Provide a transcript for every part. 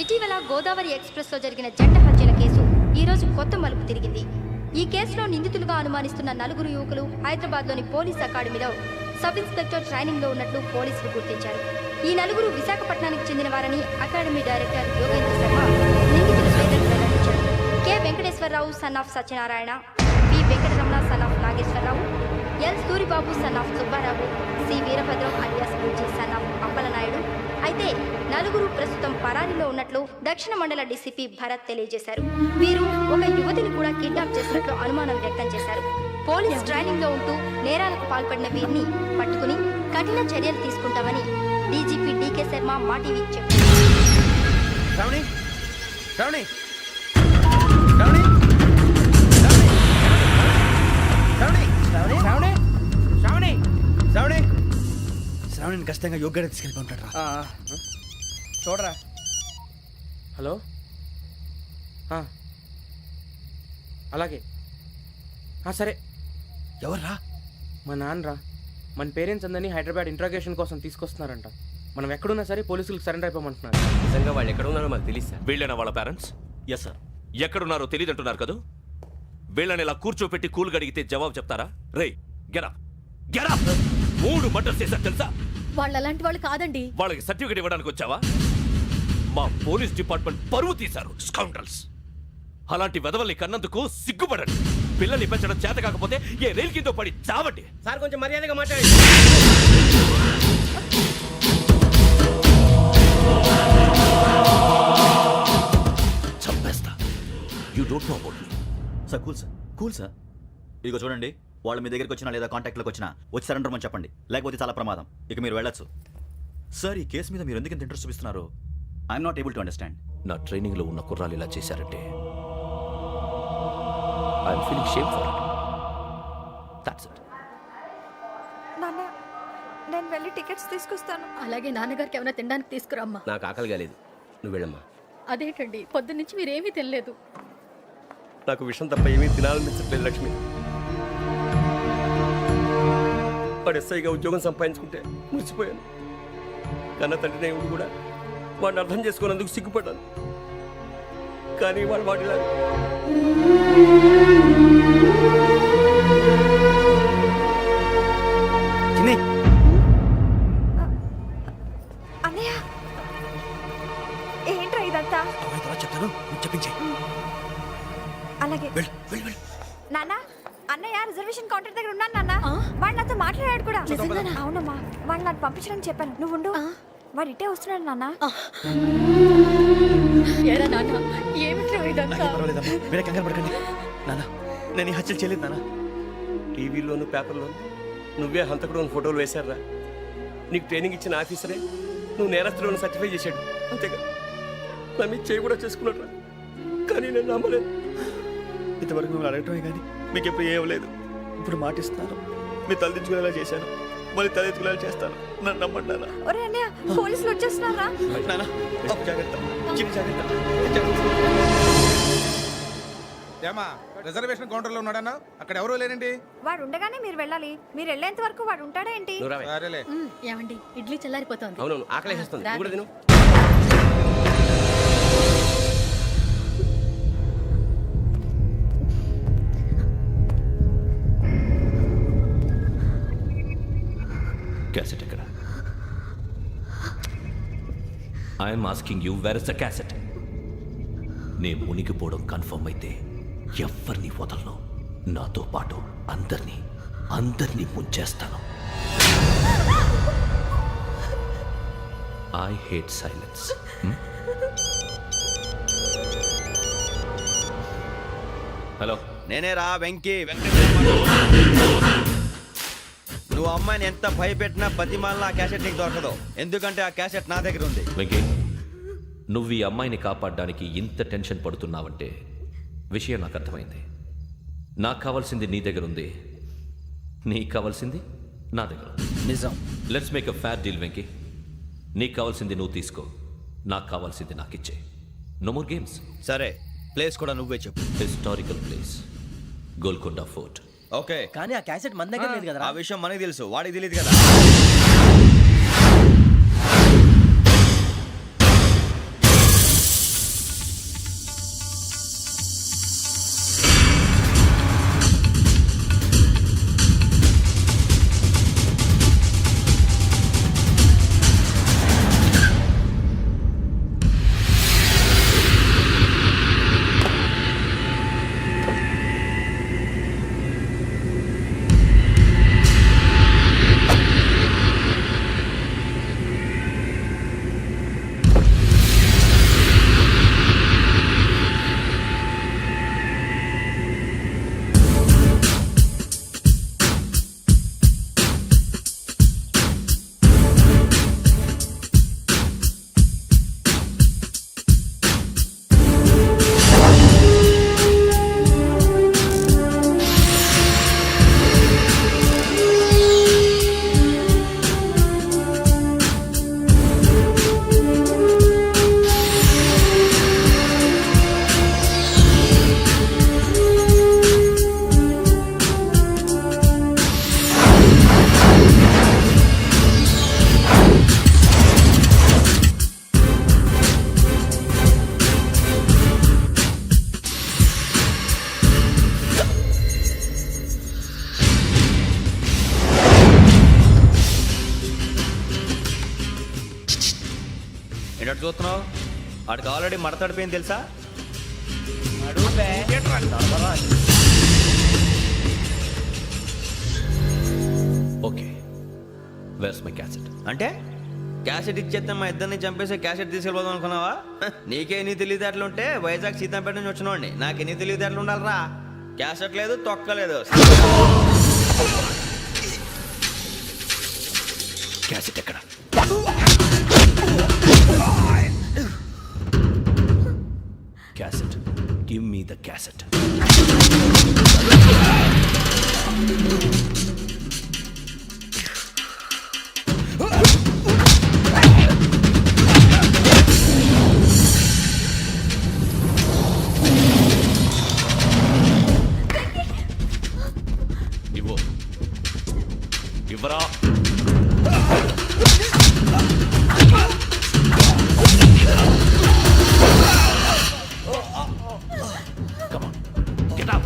ఇటీవల గోదావరి ఎక్స్ప్రెస్లో జరిగిన జంట హత్యల కేసు ఈరోజు కొత్త మలుపు తిరిగింది. ఈ కేసులో నిందితులుగా అనుమానిస్తున్న 4 యువకులు హైదరాబాద్లోని పోలీస్ అకాడమీలో సబ్ ఇన్స్పెక్టర్ ట్రైనింగ్లో ఉన్నట్లు పోలీసులు గుర్తించారు. ఈ 4 విశాఖపట్నానికి చెందిన వారని అకాడమీ డైరెక్టర్ యోగేంద్ర శర్మ నిందితుల పేర్లను వెల్లడించారు. K Venkateswara Rao son of Satyanarayana, P Venkataramana son of Nageswara Rao, L Suribabu son of Subba Rao, C Veerabhadram alias Bujji son of Appalanaidu. అయితే 4 ప్రస్తుతం పరారీలో ఉన్నట్లు దక్షిణ మండల డీసీపీ భరత్ తెలియజేశారు. వీరు ఒక యువతిని కూడా కిడ్నాప్ చేసినట్లు అనుమానం వ్యక్తం చేశారు. పోలీస్ ట్రైనింగ్ లో ఉంటూ నేరాలకు పాల్పడిన వీరిని పట్టుకుని కఠిన చర్యలు తీసుకుంటామని డీజీపీ డీకే శర్మ మా టీవీకి చెప్పారు. శ్రావణిని ఖచ్చితంగా యోగ్యత తీసుకెళ్ళి ఉంటాడు. చూడరా. హలో, అలాగే సరే. ఎవర్రా? మా నాన్నరా. మన పేరెంట్స్ అందరినీ హైదరాబాద్ ఇంట్రాగేషన్ కోసం తీసుకొస్తున్నారంట. మనం ఎక్కడున్నా సరే పోలీసులకు సరెండర్ అయిపోమంటున్నారు. నిజంగా వాళ్ళు ఎక్కడ ఉన్నారో మాకు తెలియదు సార్. వీళ్ళైనా వాళ్ళ పేరెంట్స్? Yes sir. ఎక్కడున్నారో తెలియదంటున్నారు కదా. వీళ్ళని ఇలా కూర్చోపెట్టి కూల్ గడిగితే జవాబు చెప్తారా? రే గెటప్ గెటప్. 3 మర్డర్స్ చేశారు తెలుసా? వాళ్ళు అలాంటి వాళ్ళు కాదండి. వాళ్ళకి సర్టిఫికేట్ ఇవ్వడానికి వచ్చావా? మా పోలీస్ డిపార్ట్మెంట్ పరువు తీశారు స్కౌండ్రల్స్. అలాంటి వెధవల్ని కన్నందుకు సిగ్గుపడండి. పిల్లల్ని పెంచడం చేత కాకపోతే ఏ రైలు కింద పడి చావండి. సార్ కొంచెం మర్యాదగా మాట్లాడండి. చంపేస్తా. You don't know about me. Sir cool sir. ఇదిగో చూడండి, వాళ్ళు మీ దగ్గరికి వచ్చినా లేదా కాంటాక్ట్లోకి వచ్చినా వచ్చి సరెండర్ అని చెప్పండి, లేకపోతే చాలా ప్రమాదం. ఇక మీరు వెళ్ళొచ్చు. సార్, ఈ కేసు మీద మీరు ఎందుకు ఇంత ఇంట్రెస్ట్ చూపిస్తున్నారు? I'm not able to understand. నా ట్రైనింగ్ లో ఉన్న కుర్రాలు ఇలా చేశారంటే I'm feeling shame for it. That's it. నాన్న, నేను వెళ్ళి టికెట్స్ తీసుకొస్తాను. అలాగే నాన్నగారికి ఏమైనా తినడానికి తీసుకురమ్మా. నాకు ఆకలి కాలేదు, నువ్వు వెళ్ళమ్మా. అదేంటండి, పొద్దున్నుంచి మీరేమీ తినలేదు. నాకు విషయం తప్ప ఏమీ తినాలనిపించట్లేదు లక్ష్మి. వాడు ఎస్ఐగా ఉద్యోగం సంపాదించుకుంటే మురిసిపోయాను. కన్న తండ్రినే ఉండి కూడా వాడిని అర్థం చేసుకున్నందుకు సిగ్గుపడ్డాను. కానీ వాడు వాడిలా అన్నయ్య, ఏంట్రా ఇదంతా? చెప్తాను, చెప్పించే. అలాగే నాన్న. అన్నయ్య రిజర్వేషన్ కౌంటర్ దగ్గర ఉన్నాను నాన్న. వాడు నాతో మాట్లాడాడు కూడా. అవునమ్మా, వాడు నాకు పంపించడానికి చెప్పాను. నువ్వు ఉండు, వాడు ఇట్టే వస్తున్నాడు నాన్న. ఏరా నాన్న, ఏమిట్రా ఇదంతా? మీరే కంగారు పడకండి నాన్న. నేను ఈ హత్యలు చేయలేదు నాన్న. టీవీలోను పేపర్లోను నువ్వే హంతకుడు ఫోటోలు వేశారా? నీకు ట్రైనింగ్ ఇచ్చిన ఆఫీసరే నువ్వు నేరస్తులను సర్టిఫై చేశాడు. అంతేగా నా మీద చేయి కూడా చేసుకున్నాడు. కానీ నేను నమ్మలేదు. ఇంతవరకు మిమ్మల్ని అడగటమే కానీ మీకు ఎప్పుడు ఏం లేదు. ఇప్పుడు మాటిస్తున్నాను, మీ తలదించుకునేలా చేశాను, మళ్ళీ తలెత్తుకునేలా చేస్తాను. నన్ను నమ్మండి నాన్న. ఒరే అన్నయ్య, పోలీసులు వచ్చేస్తున్నారా? నాన్న జాగ్రత్త, చిన్న జాగ్రత్త. ఏమా రిజర్వేషన్ కౌంటర్ లో ఉన్నాడన్నా? అక్కడ ఎవరూ లేనండి. వాడు ఉండగానే మీరు వెళ్ళాలి. మీరు వెళ్ళేంత వరకు వాడు ఉంటాడా ఏంటి? సరేలే. ఏమండి, ఇడ్లీ చల్లారిపోతుంది. అవునవును, ఆకలేస్తుంది. నువ్వు కూడా తిను. క్యాసెట్ ఎక్కడ? I'm asking you, where is the cassette? నే మునిగిపోవడం కన్ఫర్మ్ అయితే ఎవ్వరిని వదలను. నాతో పాటు అందరినీ ముంచేస్తాను. I hate silence. హలో, నేనేరా వెంకీ నువ్వు అమ్మాయిని ఎంత భయపెట్టినా బతిమాలినా ఆ క్యాసెట్ నీకు దొరకదు. ఎందుకంటే ఆ క్యాసెట్ నా దగ్గర ఉంది. వెంకీ, నువ్వు ఈ అమ్మాయిని కాపాడడానికి ఇంత టెన్షన్ పడుతున్నావంటే విషయం నాకు అర్థమైంది. నాకు కావాల్సింది నీ దగ్గర ఉంది, నీకు కావాల్సింది నా దగ్గర. నిజం. Let's make a fair deal Venky. నీకు కావాల్సింది నువ్వు తీసుకో, నాకు కావాల్సింది నాకు ఇచ్చే. No more games. సరే, ప్లేస్ కూడా నువ్వే చెప్పు. Historical place, Golconda fort. Okay, కానీ ఆ క్యాసెట్ మన దగ్గర లేదు కదా. ఆ విషయం మనకి తెలుసు, వాడికి తెలియదు కదా. ఏంటో చూస్తున్నావు వాడికి ఆల్రెడీ మడతడిపోయింది తెలుసా? Okay, where's my cassette? అంటే క్యాసెట్ ఇచ్చేస్తే మా ఇద్దరిని చంపేసి క్యాసెట్ తీసుకెళ్ళిపోదాం అనుకున్నావా? నీకే ఎన్ని తెలివితేటలు ఉంటే వైజాగ్ సీతంపేట నుంచి వచ్చినోండి, నాకు ఎన్ని తెలివితేటలు ఉండాలిరా? క్యాసెట్ లేదు, తొక్కలేదు. క్యాసెట్ ఎక్కడ? Cassette, give me the cassette. ఇవ్వు, ఇవ్వరా. Come on, get up.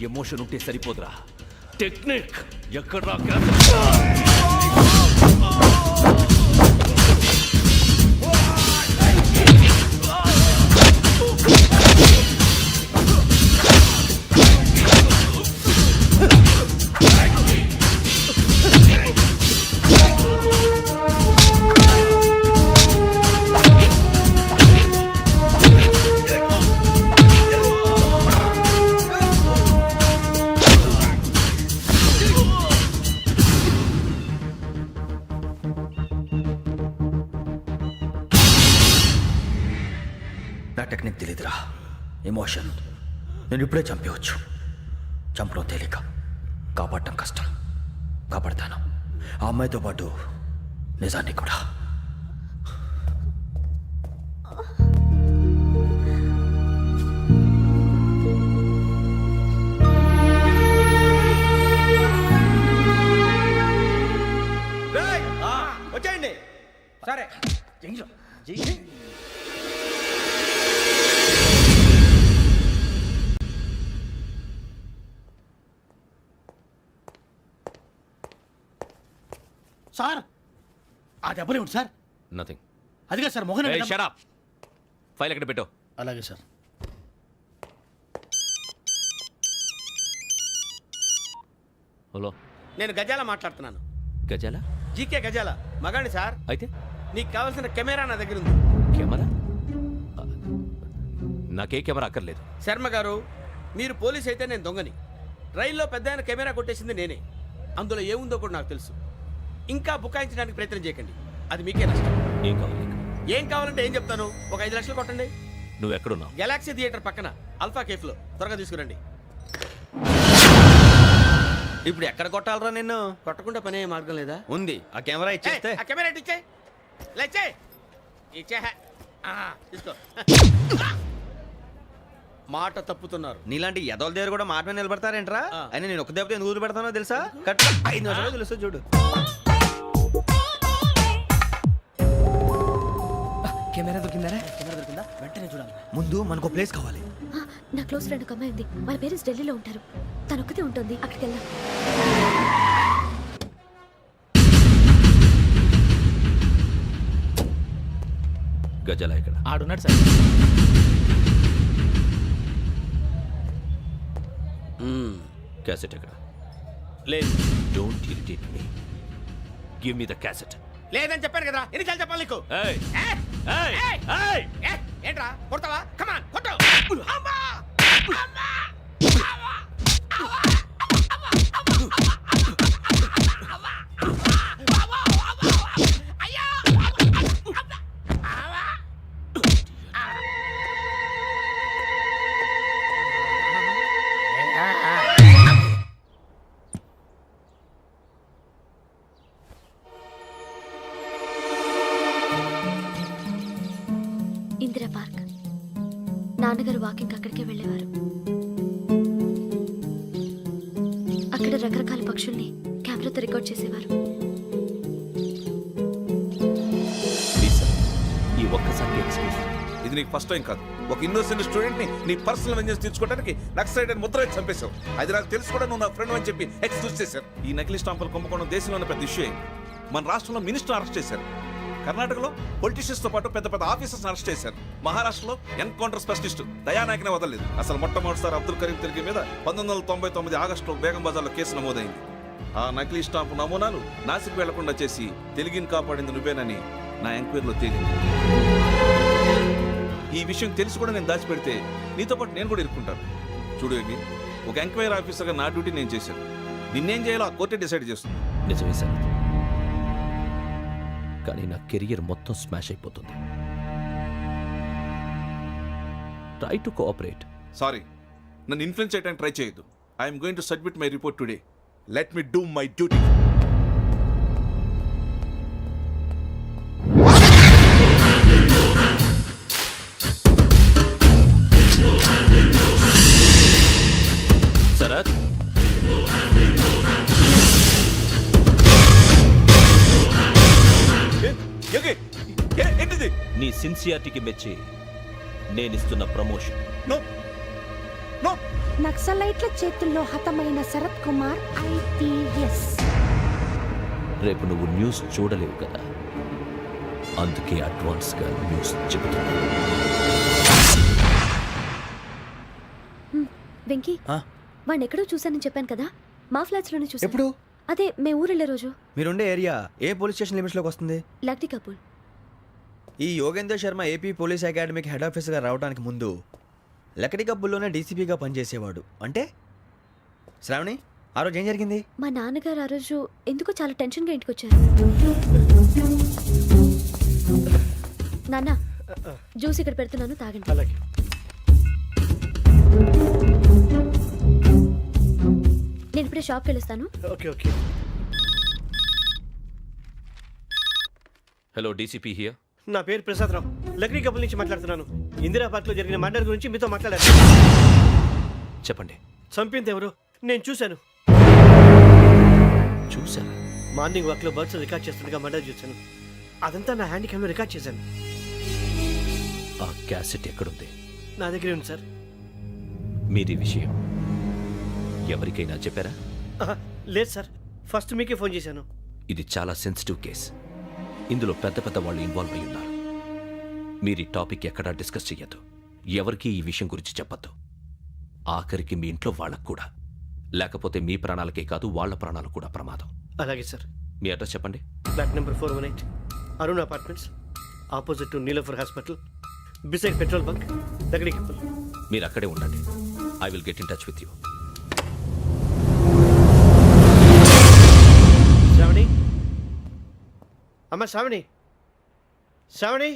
Emotion ఉంటే సరిపోదురా, టెక్నిక్ ఎక్కడ? నా టెక్నిక్ తెలీదురా, ఎమోషన్. నేను ఇప్పుడే చంపేవచ్చు. చంపడం తేలిక, కాపాడటం కష్టం. కాపాడతాను, ఆ అమ్మాయితో పాటు నిజాన్ని కూడా. వచ్చేయండి. సరే, సార్ ఆ దెబ్బలు ఏమిటి సార్? నథింగ్. అదిగా సార్ మొహన్ షట్ అప్. ఫైల్ ఎక్కడ పెట్టు? అలాగే సార్. హలో, నేను గజాల మాట్లాడుతున్నాను. గజాల? జీకే గజాల మగాండి సార్. అయితే నీకు కావాల్సిన కెమెరా నా దగ్గర ఉంది. కెమెరా? నాకే కెమెరా అక్కర్లేదు. శర్మ గారు, మీరు పోలీస్ అయితే నేను దొంగని. రైల్లో పెద్ద ఆయన కెమెరా కొట్టేసింది నేనే. అందులో ఏముందో కూడా నాకు తెలుసు. ఇంకా బుకాయించడానికి ప్రయత్నం చేయకండి, అది మీకే నష్టం. ఏం కావాలి నీకు? ఏం కావాలంటే ఏం చెప్తాను. ఒక 5 లక్షలు కొట్టండి. నువ్వు ఎక్కడున్నావు? గెలాక్సీ థియేటర్ పక్కన అల్ఫా కేఫ్లో. త్వరగా తీసుకురండి. ఇప్పుడు ఎక్కడ కొట్టాలరా నిన్ను? కొట్టకుండా పనే మార్గం లేదా? ఉంది, ఆ కెమెరా ఇచ్చేస్తే. ఆ కెమెరా ఇచ్చే లేచే ఇచ్చే తీసుకో. మాట తప్పుతున్నారు. నీలాంటి ఎదల దగ్గర కూడా మాట మీద నిలబడతారేంట్రా? ఆ. అని నేను ఒక దెబ్బతో ఎందుకు పెడతానో తెలుసా? కట్ 5 నిమిషాలు తెలుసు చూడు. కెమెరా దొరికిందా? వెంటనే చూడాలి. ముందు మనకు ప్లేస్ కావాలి. నా క్లోజ్ ఫ్రెండ్ ఒక అమ్మాయి ఉంది. వాళ్ళ పేరెంట్స్ ఢిల్లీలో ఉంటారు. తను ఒక్కతే ఉంటుంది. అక్కడికి వెళ్దాం. గజాల ఎక్కడ? ఆడున్నాడు సార్. క్యాసెట్ ఎక్కడ? లేదు. Don't irritate me. Give me the cassette. లేదని చెప్పాను కదా, ఎన్నిసార్లు చెప్పాలి నీకు? ఏయ్ ఏయ్! ఏయ్ ఏయ్! ఏయ్! ఏయ్! ఏంట్రా కొడతావా? కమాన్ కొట్టు. అమ్మా! అమ్మా! ఇందిరా పార్క్. నాన్నగారు వాకింగ్ అక్కడికే వెళ్ళేవారు. ఇక్కడ రకరకాల పక్షుల్ని కెమెరాతో రికార్డ్ చేసేవారు. ప్లీజ్ సార్, ఈ ఒక్కసారి ఎక్స్క్యూజ్. ఇది నీకు ఫస్ట్ టైం కాదు. ఒక ఇన్నోసెంట్ స్టూడెంట్ ని నీ పర్సనల్ వెంజెన్స్ తీర్చుకోవడానికి నక్సలైట్ అని ముద్ర వేసి చంపేశావు. అది నాకు తెలుసు కూడా నువ్వు నా ఫ్రెండ్ అని చెప్పి ఎక్స్క్యూజ్ చేశారు. ఈ నకిలీ స్టాంపులు కుంభకోణం దేశంలోనే పెద్ద ఇష్యూ అయింది. మన రాష్ట్రంలో మినిస్టర్ అరెస్ట్ చేశారు. కర్ణాటకలో పొలిటీషియన్స్ తో పాటు పెద్ద పెద్ద ఆఫీసర్స్ అరెస్ట్ చేశారు. మహారాష్ట్రలో ఎన్కౌంటర్ స్పెషలిస్ట్ దయానాయకనే వదలలేదు. అసలు మొట్టమొదటిసారి అబ్దుల్ కరీం తిరిగి మీద 1999 ఆగస్టులో బేగం బజార్లో కేసు నమోదైంది. ఆ నకిలీ స్టాంపు నమూనాలు నాసిక్ వెళ్లకుండా చేసి తెలుగుని కాపాడింది నువ్వేనని నా ఎంక్వైరీలో తేలింది. ఈ విషయం తెలిసి కూడా నేను దాచిపెడితే నీతో పాటు నేను కూడా ఇరుక్కుంటాను. చూడు యోగి, ఒక ఎంక్వైరీ ఆఫీసర్గా నా డ్యూటీ నేను చేశాను. నిన్నేం చేయాలో ఆ కోర్టే డిసైడ్ చేస్తుంది. నిజమే సార్, కానీ నా కెరియర్ మొత్తం స్మాష్ అయిపోతుంది. Try to cooperate. సారీ, నన్ను ఇన్ఫ్లుయెన్స్ చేయడానికి ట్రై చేయొద్దు. I'm going to submit my report today. Let me do my duty. Sharath, ఏంటిది? నీ సిన్సియారిటీకి మెచ్చి నేనిస్తున్న ప్రమోషన్. No no. నక్సలైట్ల చేతుల్లో హతమైన శరత్ కుమార్ IPS. రేపు నువ్వు న్యూస్ చూడలేవు కదా, అందుకే అడ్వాన్స్గా న్యూస్ చెబుతున్నా. వెంకీ, వాడిని ఎక్కడో చూశానని చెప్పాను కదా, మా ఫ్లాట్స్ లోనే చూసాను. ఎప్పుడు? అదే మేము ఊరెళ్ళే రోజు. మీరుండే ఏరియా ఏ పోలీస్ స్టేషన్ లిమిట్స్లోకి వస్తుంది? Lucky couple. ఈ యోగేందర్ శర్మ ఏపీ పోలీస్ అకాడమీకి హెడ్ ఆఫీసర్గా రావడానికి ముందు లకడి కబ్బుల్లోనే డీసీపీగా పనిచేసేవాడు. అంటే శ్రావణి, ఆ రోజు ఏం జరిగింది? మా నాన్నగారు ఆ రోజు ఎందుకో చాలా టెన్షన్గా ఇంటికి వచ్చారు. నాన్న, జ్యూస్ ఇక్కడ పెడుతున్నాను, తాగండి. అలాగే. నేను ఇప్పుడే షాప్కి వెళ్ళొస్తాను. Okay okay. Hello, DCP here. నా పేరు ప్రసాదరావు, లక్రీ కపుల్ నుంచి మాట్లాడుతున్నాను. ఇందిరా పార్క్లో జరిగిన మర్డర్ గురించి మీతో మాట్లాడాను. చెప్పండి. చంపింది ఎవరు? నేను చూశాను. చూశాను. మార్నింగ్ వాక్లో బర్డ్స్ రికార్డ్ చేస్తుండగా మర్డర్ చూశాను. అదంతా నా హ్యాండ్ క్యామ్లో రికార్డ్ చేశాను. ఆ క్యాసెట్ ఎక్కడుంది? నా దగ్గరే ఉంది సార్. మీరు ఈ విషయం ఎవరికైనా చెప్పారా? లేదు సార్, ఫస్ట్ మీకే ఫోన్ చేశాను. ఇది చాలా సెన్సిటివ్ కేస్. ఇందులో పెద్ద పెద్ద వాళ్ళు ఇన్వాల్వ్ అయి ఉన్నారు. మీరు ఈ టాపిక్ ఎక్కడా డిస్కస్ చెయ్యొద్దు. ఎవరికి ఈ విషయం గురించి చెప్పొద్దు. ఆఖరికి మీ ఇంట్లో వాళ్ళకు కూడా. లేకపోతే మీ ప్రాణాలకే కాదు, వాళ్ళ ప్రాణాలు కూడా ప్రమాదం. అలాగే సార్. మీ అడ్రస్ చెప్పండి. Flat number 418, Arun apartments, opposite to Nilofer hospital, beside petrol bunk, దగ్గర కపుల్. మీరు అక్కడే ఉండండి. I will get in touch with you. Sravani, అమ్మ శ్రావణి, శ్రావణి.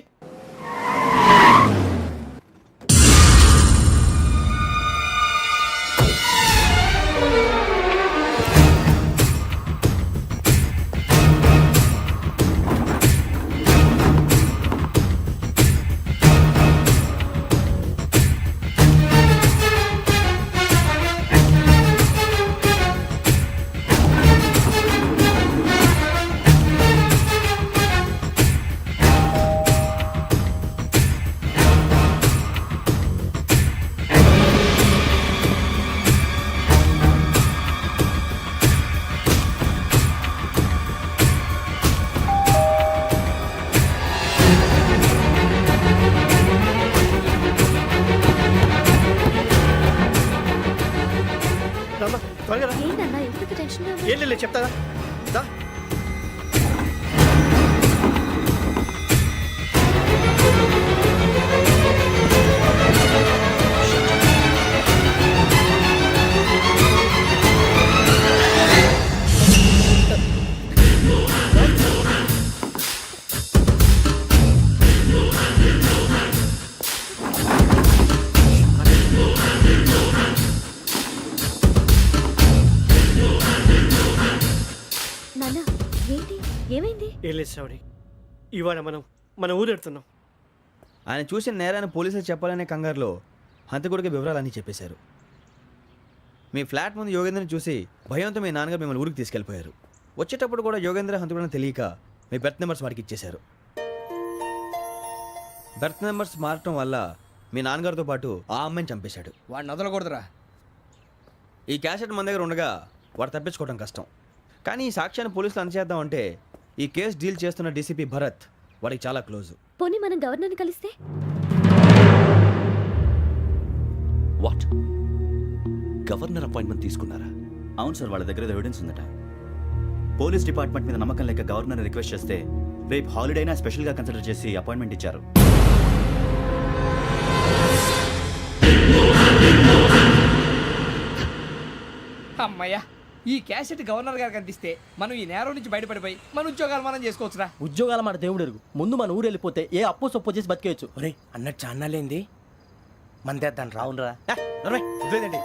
త్వరగా రా. ఏంటన్నా ఎందుకు టెన్షన్? ఏం లేదు, చెప్తారా? దా. నాన్న, ఏంటి, ఏమైంది? ఏం లేదు శ్రావణి, ఇవాళ మనం మన ఊరెడుతున్నాం. ఆయన చూసిన నేరాన్ని పోలీసులు చెప్పాలనే కంగారులో హంతకుడికి వివరాలన్నీ చెప్పేశారు. మీ ఫ్లాట్ ముందు యోగేంద్రని చూసి భయంతో మీ నాన్నగారు మిమ్మల్ని ఊరికి తీసుకెళ్ళిపోయారు. వచ్చేటప్పుడు కూడా యోగేంద్ర హంతకుడని తెలియక మీ బెర్త్ నెంబర్స్ వాడికి ఇచ్చేశారు. బెర్త్ నెంబర్స్ మారటం వల్ల మీ నాన్నగారితో పాటు ఆ అమ్మాయిని చంపేశాడు. వాడిని వదలకూడదురా. ఈ క్యాసెట్ మన దగ్గర ఉండగా వాడు తప్పించుకోవడం కష్టం. కానీ ఈ సాక్ష్యాన్ని పోలీసులు అందజేద్దామంటే ఈ కేసు డీల్ చేస్తున్న డీసీపీ భరత్ వాడికి చాలా క్లోజు. పోనీ మనం గవర్నర్ని కలిస్తే? వాట్? గవర్నర్ అపాయింట్మెంట్ తీసుకున్నారా? అవును సార్, వాళ్ళ దగ్గర ఎవిడెన్స్ ఉందట. పోలీస్ డిపార్ట్మెంట్ మీద నమ్మకం లేక గవర్నర్ రిక్వెస్ట్ చేస్తే రేపు హాలిడేనా స్పెషల్గా కన్సిడర్ చేసి అపాయింట్మెంట్ ఇచ్చారు. అమ్మయ్యా, ఈ క్యాసెట్ గవర్నర్ గారికి అందిస్తే మనం ఈ నేరం నుంచి బయటపడిపోయి మన ఉద్యోగాలు మనం చేసుకోవచ్చురా. ఉద్యోగాల మాట దేవుడు ఎరుగు. ముందు మన ఊరు వెళ్ళిపోతే ఏ అప్పు సొప్పు చేసి బతికేయచ్చు. ఒరే అన్నట్టు చాన్నాలేంది మందేద్దాను రా. అవునరా? వదిలేదండి.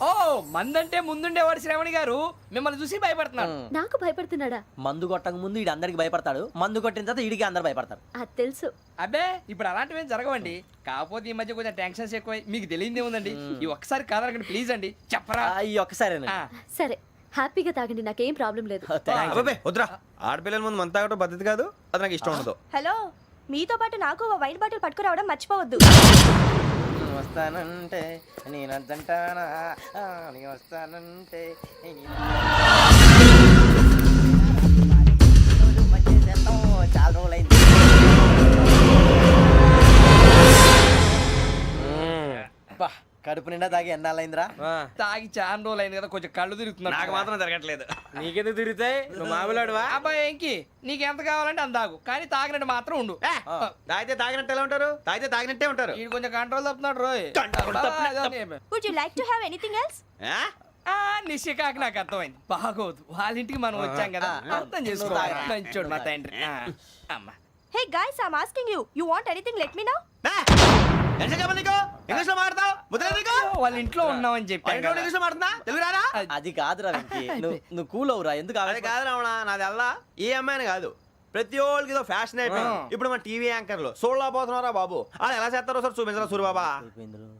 ఓ మందంటే ముందుండేవాడు శ్రావణి గారు మిమ్మల్ని చూసి భయపడుతున్నాడు. నాకు భయపడుతున్నాడా? మందు కొట్టక ముందు ఈడు అందరికి భయపడతాడు, మందు కొట్టిన తర్వాత ఈడికి అందరు భయపడతారు. అది తెలుసు. అబ్బే ఇప్పుడు అలాంటివి ఏం జరగవండి. కాకపోతే ఈ మధ్య కొంచెం టెన్షన్స్ ఎక్కువై మీకు తెలియదే ఉందండి. ఈ ఒక్కసారి కాదనకండి ప్లీజ్ అండి, చెప్పరా. ఈ ఒక్కసారి సరే హ్యాపీగా తాగండి, నాకేం ప్రాబ్లం లేదు. అబ్బాబే వద్దురా, ఆడపిల్లల ముందు మంత తాగడం పద్ధతి కాదు, అది నాకు ఇష్టం ఉండదు. హలో, మీతో పాటు నాకు ఓ వైన్ బాటిల్ పట్టుకురావడం మర్చిపోవద్దు. వస్తానంటే నేనంటానా, వస్తానంటే చాలా రోజులైంది. కడుపు నిండా తాగి ఎన్నాళ్ళైందిరా? తాగి చాలా రోజులు అయింది కదా, కొంచెం కళ్ళు తిరుగుతున్నాడు. నాకు మాత్రం జరగట్లేదు. నీకెందుకు తిరుగుతాయి? నువ్వు మామూలుడువా? అబ్బాయి ఏంకి నీకు ఎంత కావాలంటే అంత తాగు, కానీ తాగినట్టు మాత్రం ఉండు. తాగితే తాగినట్టు ఎలా ఉంటారు? తాగితే తాగినట్టే ఉంటారు. వీడు కొంచెం కంట్రోల్ తప్పుతున్నాడు రోయ్. Would you like to have anything else? నిశ్చికాకి నాకు అర్థమైంది. బాగోదు, వాళ్ళ ఇంటికి మనం వచ్చాం కదా, అర్థం చేసుకోవాలి. మంచోడు మా తండ్రి. అమ్మ hey guys, I am asking you, you want anything let me know. English లో మాట్లాడతావు? వాళ్ళ ఇంట్లో ఉన్నామని చెప్పాను. ఇంగ్లీష్ లో మాట్లాడుతున్నా? తెలుగు రారా? అది కాదురా వెంకీ, నువ్వు కూల్ అవురా. ఎందుకు అది కాదు రావణా, నాది అల్లా ఏ అమ్మాయిని కాదు, ప్రతి ఒళ్ళకి ఏదో ఫ్యాషన్ అయిపోయింది. ఇప్పుడు మన టీవీ యాంకర్లు సోళ్ళ పోతున్నారా బాబు, వాళ్ళు ఎలా చేస్తారో సార్ చూపించరా సూరిబాబా.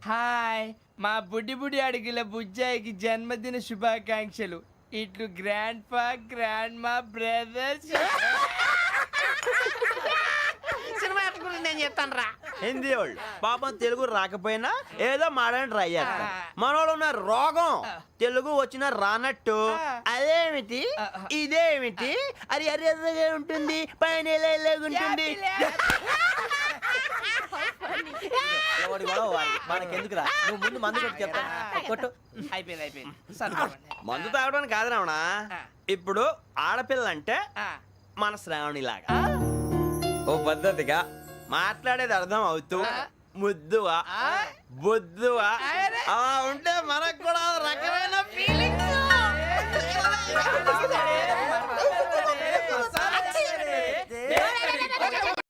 హాయ్, మా బుడ్డి బుడి అడిగిల బుజ్జాయికి జన్మదిన శుభాకాంక్షలు. ఇట్లు గ్రాండ్ ఫా గ్రాండ్ మా బ్రదర్స్. నేను చెప్తాను రా. హిందీ వాళ్ళు పాపం తెలుగు రాకపోయినా ఏదో మాడని ట్రై చేస్తారు. మనోళ్ళు ఉన్న రోగం తెలుగు వచ్చిన రానట్టు అదేమిటి ఇదేమిటి అది అరిగా ఉంటుంది, పైన ఉంటుంది. మనకెందుకురా, నువ్వు ముందు మందు కొట్టి చెప్తా. కొట్టు. అయిపోయింది. మందు తాగడానికి కాదు రావణ, ఇప్పుడు ఆడపిల్ల అంటే మన శ్రావణిలాగా ఓ పద్ధతిగా మాట్లాడేది అర్థం అవుతూ ముద్దువా బొద్దువా అలా ఉంటే మనకు కూడా రకమైన ఫీలింగ్స్.